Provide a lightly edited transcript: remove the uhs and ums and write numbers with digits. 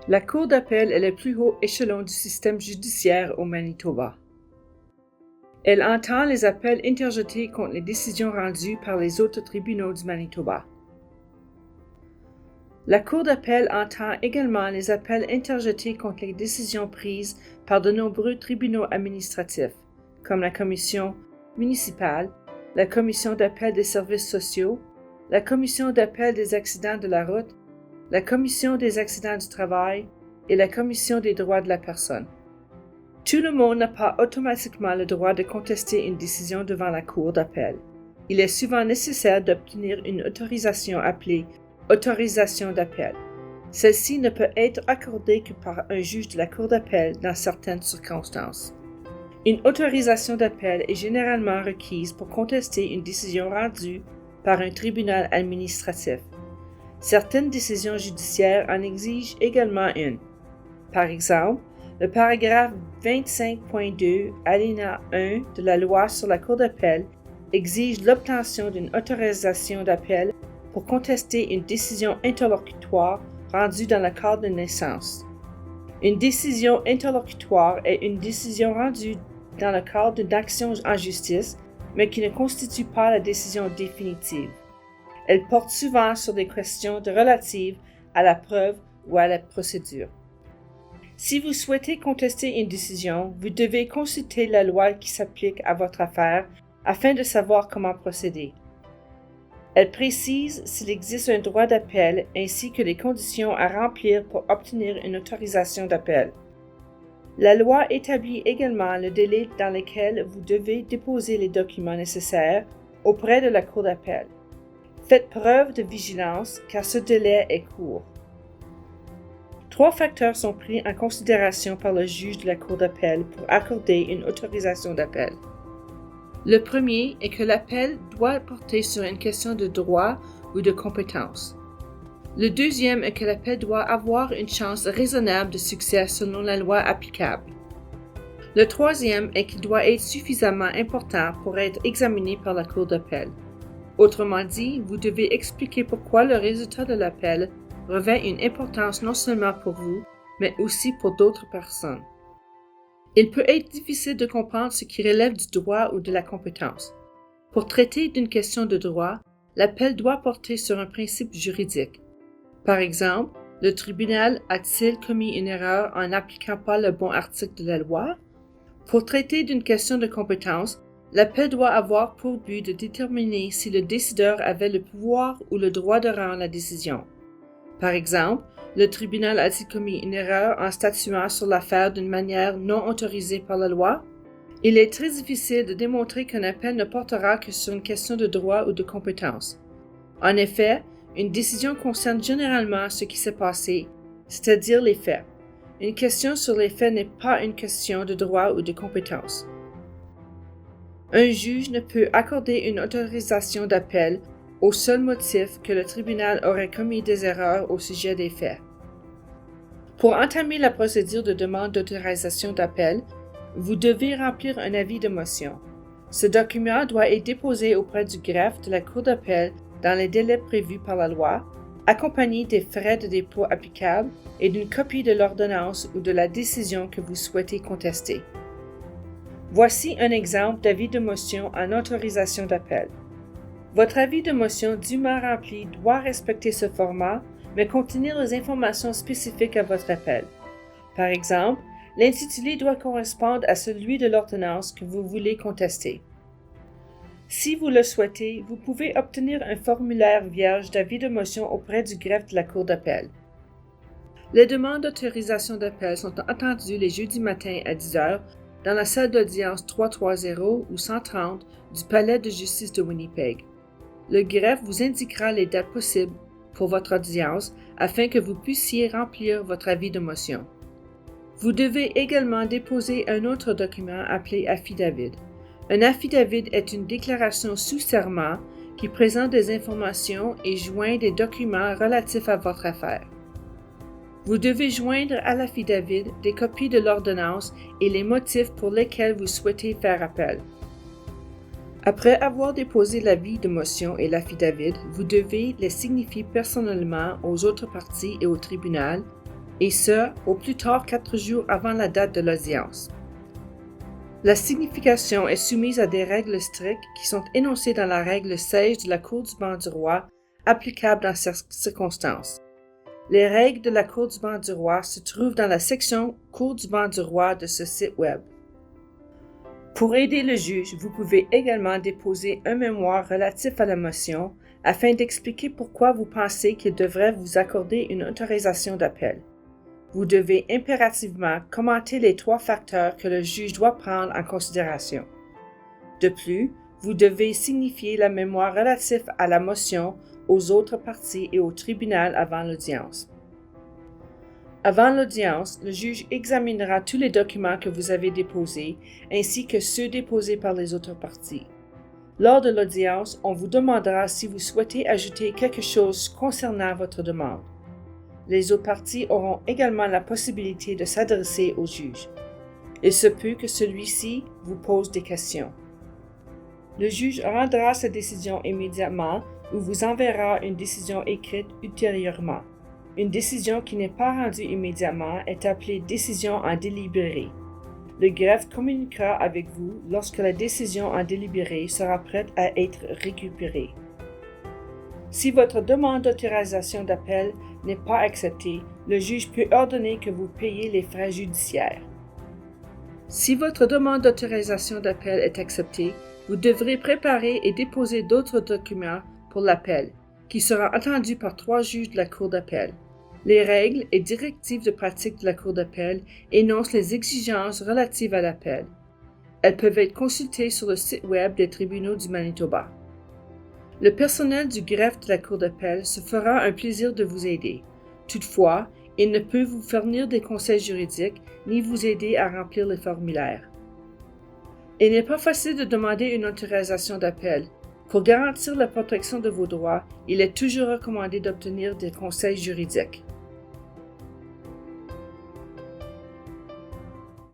La Cour d'appel est le plus haut échelon du système judiciaire au Manitoba. Elle entend les appels interjetés contre les décisions rendues par les autres tribunaux du Manitoba. La Cour d'appel entend également les appels interjetés contre les décisions prises par de nombreux tribunaux administratifs, comme la Commission municipale, la Commission d'appel des services sociaux, la Commission d'appel des accidents de la route, la Commission des accidents du travail et la Commission des droits de la personne. Tout le monde n'a pas automatiquement le droit de contester une décision devant la Cour d'appel. Il est souvent nécessaire d'obtenir une autorisation appelée autorisation d'appel. Celle-ci ne peut être accordée que par un juge de la Cour d'appel dans certaines circonstances. Une autorisation d'appel est généralement requise pour contester une décision rendue par un tribunal administratif. Certaines décisions judiciaires en exigent également une. Par exemple, le paragraphe 25.2, alinéa 1 de la loi sur la Cour d'appel exige l'obtention d'une autorisation d'appel pour contester une décision interlocutoire rendue dans le cadre de naissance. Une décision interlocutoire est une décision rendue dans le cadre d'une action en justice, mais qui ne constitue pas la décision définitive. Elle porte souvent sur des questions relatives à la preuve ou à la procédure. Si vous souhaitez contester une décision, vous devez consulter la loi qui s'applique à votre affaire afin de savoir comment procéder. Elle précise s'il existe un droit d'appel ainsi que les conditions à remplir pour obtenir une autorisation d'appel. La loi établit également le délai dans lequel vous devez déposer les documents nécessaires auprès de la Cour d'appel. Faites preuve de vigilance car ce délai est court. 3 facteurs sont pris en considération par le juge de la Cour d'appel pour accorder une autorisation d'appel. Le premier est que l'appel doit porter sur une question de droit ou de compétence. Le deuxième est que l'appel doit avoir une chance raisonnable de succès selon la loi applicable. Le troisième est qu'il doit être suffisamment important pour être examiné par la Cour d'appel. Autrement dit, vous devez expliquer pourquoi le résultat de l'appel revêt une importance non seulement pour vous, mais aussi pour d'autres personnes. Il peut être difficile de comprendre ce qui relève du droit ou de la compétence. Pour traiter d'une question de droit, l'appel doit porter sur un principe juridique. Par exemple, le tribunal a-t-il commis une erreur en n'appliquant pas le bon article de la loi? Pour traiter d'une question de compétence, l'appel doit avoir pour but de déterminer si le décideur avait le pouvoir ou le droit de rendre la décision. Par exemple, le tribunal a-t-il commis une erreur en statuant sur l'affaire d'une manière non autorisée par la loi? Il est très difficile de démontrer qu'un appel ne portera que sur une question de droit ou de compétence. En effet, une décision concerne généralement ce qui s'est passé, c'est-à-dire les faits. Une question sur les faits n'est pas une question de droit ou de compétence. Un juge ne peut accorder une autorisation d'appel au seul motif que le tribunal aurait commis des erreurs au sujet des faits. Pour entamer la procédure de demande d'autorisation d'appel, vous devez remplir un avis de motion. Ce document doit être déposé auprès du greffe de la Cour d'appel dans les délais prévus par la loi, accompagné des frais de dépôt applicables et d'une copie de l'ordonnance ou de la décision que vous souhaitez contester. Voici un exemple d'avis de motion en autorisation d'appel. Votre avis de motion dûment rempli doit respecter ce format, mais contenir les informations spécifiques à votre appel. Par exemple, l'intitulé doit correspondre à celui de l'ordonnance que vous voulez contester. Si vous le souhaitez, vous pouvez obtenir un formulaire vierge d'avis de motion auprès du greffe de la Cour d'appel. Les demandes d'autorisation d'appel sont entendues les jeudis matins à 10h dans la salle d'audience 330 ou 130 du Palais de justice de Winnipeg. Le greffe vous indiquera les dates possibles pour votre audience afin que vous puissiez remplir votre avis de motion. Vous devez également déposer un autre document appelé affidavit. Un affidavit est une déclaration sous serment qui présente des informations et joint des documents relatifs à votre affaire. Vous devez joindre à l'affidavit des copies de l'ordonnance et les motifs pour lesquels vous souhaitez faire appel. Après avoir déposé l'avis de motion et l'affidavit, vous devez les signifier personnellement aux autres parties et au tribunal, et ce, au plus tard 4 jours avant la date de l'audience. La signification est soumise à des règles strictes qui sont énoncées dans la règle 16 de la Cour du banc du roi, applicable dans ces circonstances. Les règles de la Cour du banc du roi se trouvent dans la section Cour du banc du roi de ce site web. Pour aider le juge, vous pouvez également déposer un mémoire relatif à la motion afin d'expliquer pourquoi vous pensez qu'il devrait vous accorder une autorisation d'appel. Vous devez impérativement commenter les 3 facteurs que le juge doit prendre en considération. De plus, vous devez signifier la mémoire relative à la motion aux autres parties et au tribunal avant l'audience. Avant l'audience, le juge examinera tous les documents que vous avez déposés ainsi que ceux déposés par les autres parties. Lors de l'audience, on vous demandera si vous souhaitez ajouter quelque chose concernant votre demande. Les autres parties auront également la possibilité de s'adresser au juge. Il se peut que celui-ci vous pose des questions. Le juge rendra sa décision immédiatement ou vous enverra une décision écrite ultérieurement. Une décision qui n'est pas rendue immédiatement est appelée décision en délibéré. Le greffe communiquera avec vous lorsque la décision en délibéré sera prête à être récupérée. Si votre demande d'autorisation d'appel n'est pas acceptée, le juge peut ordonner que vous payiez les frais judiciaires. Si votre demande d'autorisation d'appel est acceptée, vous devrez préparer et déposer d'autres documents pour l'appel, qui sera entendu par 3 juges de la Cour d'appel. Les règles et directives de pratique de la Cour d'appel énoncent les exigences relatives à l'appel. Elles peuvent être consultées sur le site web des tribunaux du Manitoba. Le personnel du greffe de la Cour d'appel se fera un plaisir de vous aider. Toutefois, il ne peut vous fournir des conseils juridiques ni vous aider à remplir les formulaires. Il n'est pas facile de demander une autorisation d'appel. Pour garantir la protection de vos droits, il est toujours recommandé d'obtenir des conseils juridiques.